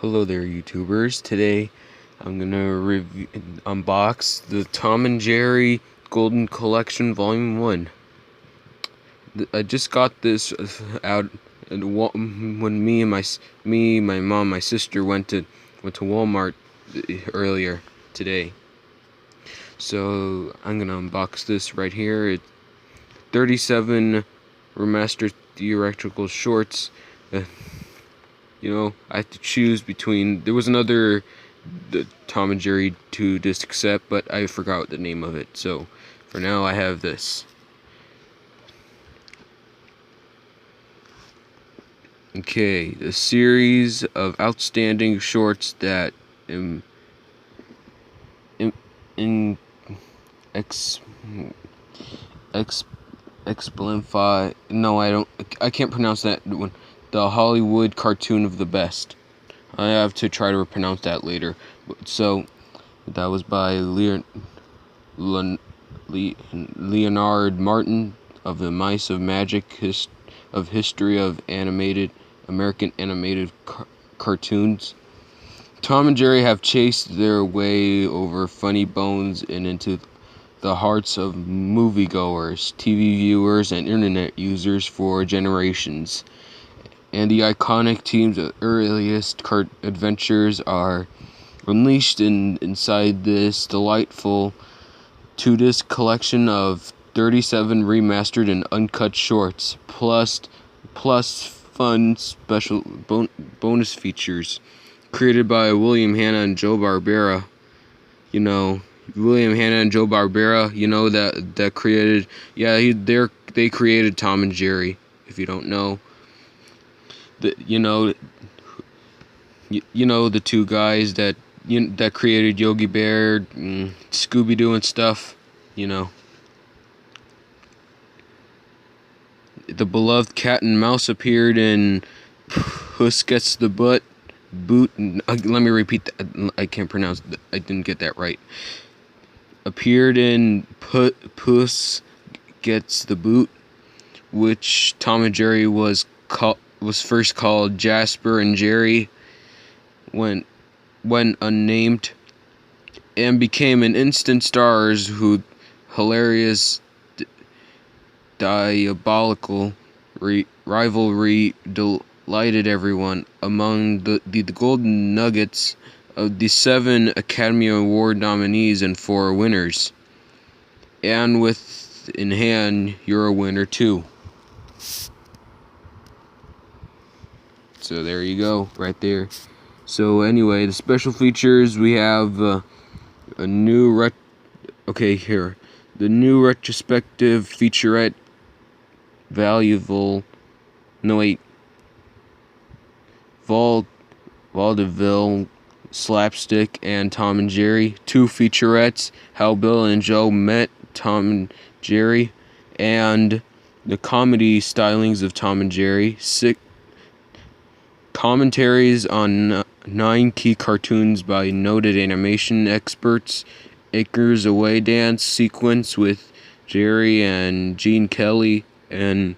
Hello there, YouTubers. Today I'm gonna unbox the Tom and Jerry Golden Collection Volume 1. I just got this out when my mom, my sister went to Walmart earlier today. So I'm gonna unbox this right here. It's 37 remastered theatrical shorts. I had to choose between. There was the Tom and Jerry 2-disc set, but I forgot the name of it. So for now, I have this. Okay, the series of outstanding shorts that exemplify. No, I can't pronounce that one. The Hollywood cartoon of the best. I have to try to pronounce that later. So that was by Leonard Martin of the Mice of Magic History of American Animated Cartoons. Tom and Jerry have chased their way over funny bones and into the hearts of moviegoers, TV viewers, and internet users for generations. And the iconic team's earliest adventures are unleashed inside this delightful 2-disc collection of 37 remastered and uncut shorts, plus fun special bonus features created by William Hanna and Joe Barbera. William Hanna and Joe Barbera, that created, they created Tom and Jerry. If you don't know, the two guys that created Yogi Bear, Scooby-Doo and stuff. The beloved cat and mouse appeared in Puss Gets the Boot. Let me repeat that. I can't pronounce. I didn't get that right. Appeared in Puss Gets the Boot, which Tom and Jerry was first called Jasper and Jerry when unnamed, and became an instant stars who hilarious diabolical rivalry delighted everyone. Among the golden nuggets of the 7 Academy Award nominees and 4 winners. And with in hand, you're a winner too. So there you go, right there. So anyway, the special features, we have the new retrospective featurette, vaudeville, slapstick, and Tom and Jerry. 2 featurettes, How Bill and Joe Met Tom and Jerry, and the comedy stylings of Tom and Jerry. 6 commentaries on 9 key cartoons by noted animation experts. Acres Away dance sequence with Jerry and Gene Kelly, and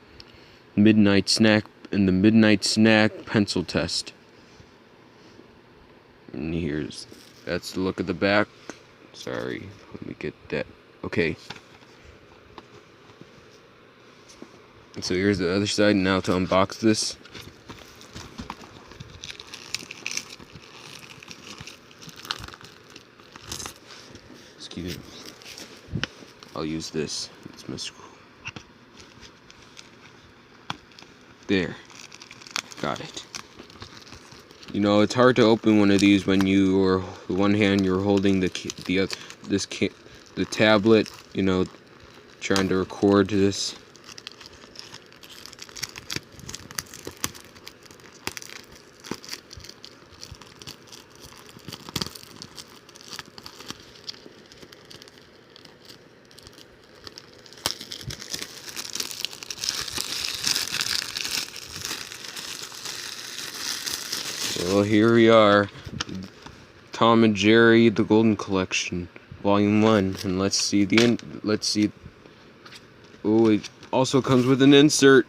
the Midnight Snack pencil test. And that's the look of the back. Sorry, let me get that. Okay. So here's the other side. Now to unbox this. Excuse me. I'll use this. It's my screw. There. Got it. It's hard to open one of these when you are one hand you're holding the tablet, trying to record this. Well, here we are, Tom and Jerry, the Golden Collection, Volume 1, and let's see. Oh, it also comes with an insert.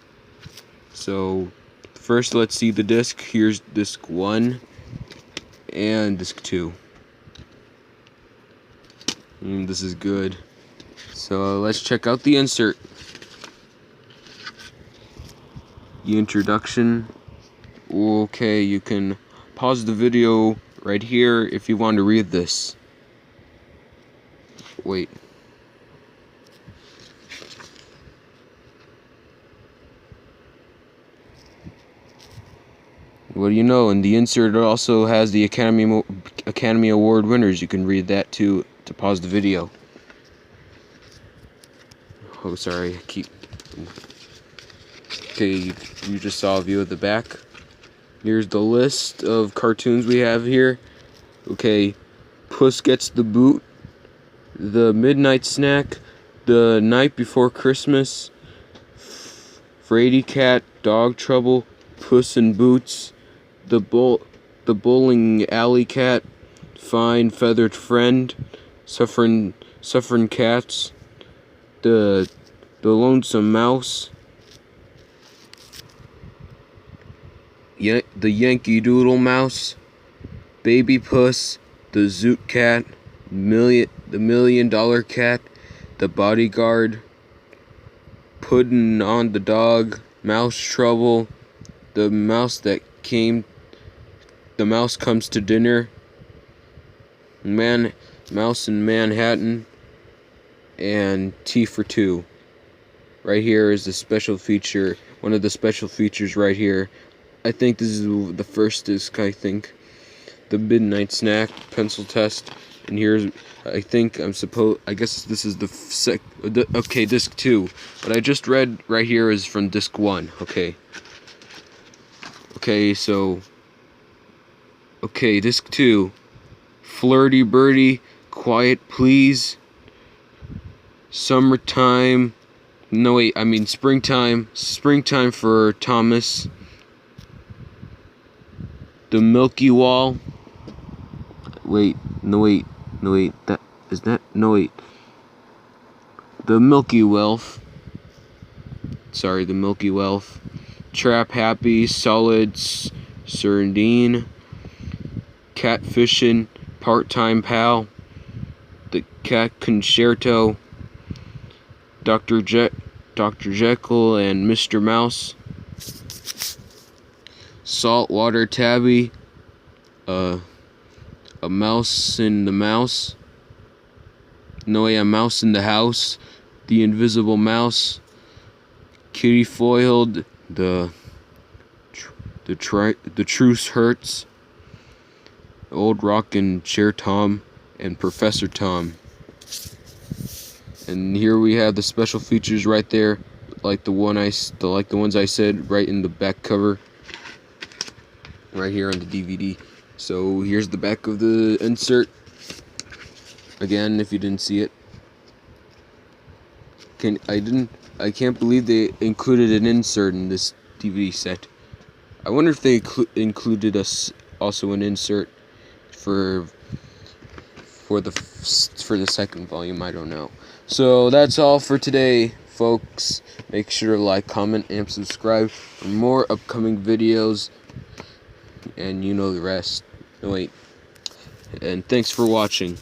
So, first let's see the disc. Here's disc 1. and disc 2. This is good. So let's check out the insert. The introduction. Okay, you can pause the video right here if you want to read this. Wait. What do you know? And the insert also has the Academy Award winners. You can read that too to pause the video. Oh, sorry. Okay, you just saw a view of the back. Here's the list of cartoons we have here. Okay, Puss Gets the Boot, The Midnight Snack, The Night Before Christmas, Frady Cat, Dog Trouble, Puss in Boots, The Bowling Alley Cat, Fine Feathered Friend, Suffering Cats, The Lonesome Mouse, The Yankee Doodle Mouse, Baby Puss, The Zoot Cat, The Million Dollar Cat, The Bodyguard, Puddin' on the Dog, Mouse Trouble, The Mouse Comes to Dinner, Mouse in Manhattan, and Tea for Two. Right here is the special feature, one of the special features right here. I think this is the first disc, I think. The Midnight Snack, Pencil Test, and here's, I guess this is okay, disc 2. What I just read right here is from disc 1, okay. Okay, disc 2. Flirty Birdie, Quiet Please, Springtime for Thomas, The Milky Wall, The Milky Wealth, The Milky Wealth, Trap Happy, Solid Sardine, Catfishin', Part-Time Pal, The Cat Concerto, Dr. Jekyll and Mr. Mouse, Saltwater Tabby, A Mouse in the Mouse, A Mouse in the House, The Invisible Mouse, Kitty Foiled, The Truce Hurts, Old Rockin' Chair Tom, and Professor Tom. And here we have the special features right there, like the ones I said right in the back cover, right here on the DVD. So here's the back of the insert. Again, if you didn't see it, I can't believe they included an insert in this DVD set. I wonder if they included also an insert for the second volume. I don't know. So that's all for today, folks. Make sure to like, comment, and subscribe for more upcoming videos. And you know the rest. And thanks for watching.